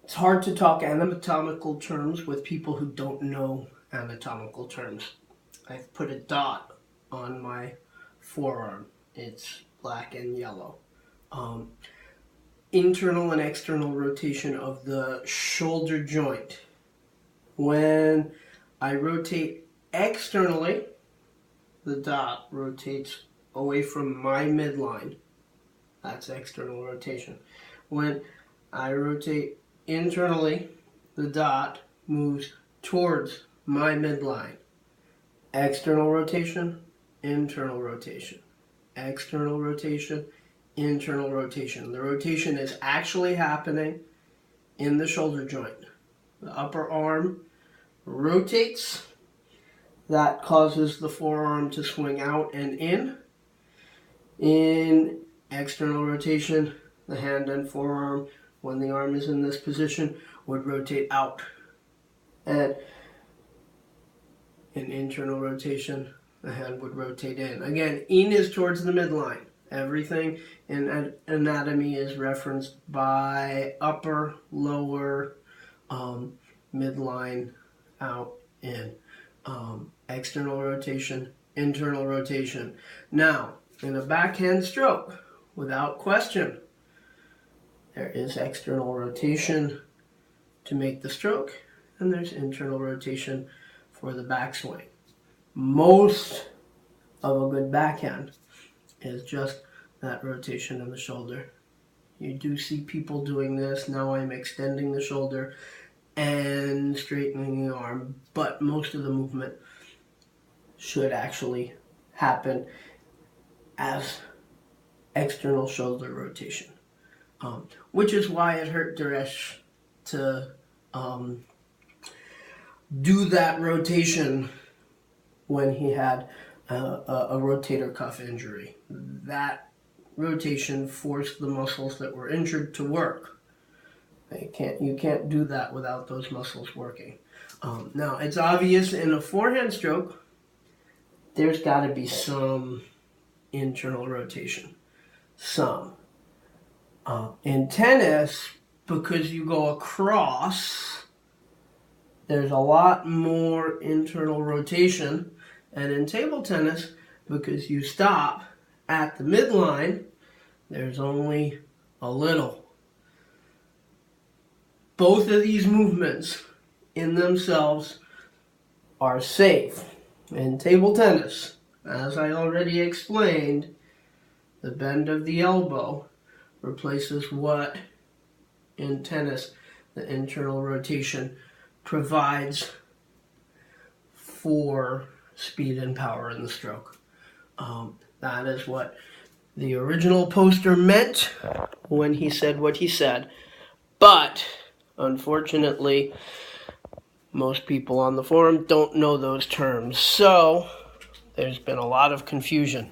It's hard to talk anatomical terms with people who don't know anatomical terms. I've put a dot on my forearm. It's black and yellow. Um, Internal and external rotation of the shoulder joint. When I rotate externally, the dot rotates away from my midline. That's external rotation. When I rotate internally, the dot moves towards my midline. External rotation, internal rotation. External rotation, internal rotation. The rotation is actually happening in the shoulder joint. The upper arm rotates. That causes the forearm to swing out and in. In external rotation, the hand and forearm, when the arm is in this position, would rotate out. And in internal rotation, the hand would rotate in. Again, in is towards the midline. Everything in anatomy is referenced by upper, lower, midline, out, in. External rotation, internal rotation. Now, in a backhand stroke, without question, there is external rotation to make the stroke, and there's internal rotation for the backswing. Most of a good backhand is just that rotation in the shoulder. You do see people doing this. Now I'm extending the shoulder and straightening the arm, but most of the movement should actually happen as external shoulder rotation, which is why it hurt Duresh to do that rotation when he had a rotator cuff injury. That rotation forced the muscles that were injured to work. You can't do that without those muscles working. Now, it's obvious in a forehand stroke, there's got to be some internal rotation. Some. In tennis, because you go across, there's a lot more internal rotation. And in table tennis, because you stop at the midline, there's only a little. Both of these movements in themselves are safe. In table tennis, as I already explained, the bend of the elbow replaces what in tennis the internal rotation provides for speed and power in the stroke. That is what the original poster meant when he said what he said. But, unfortunately, most people on the forum don't know those terms. So, there's been a lot of confusion.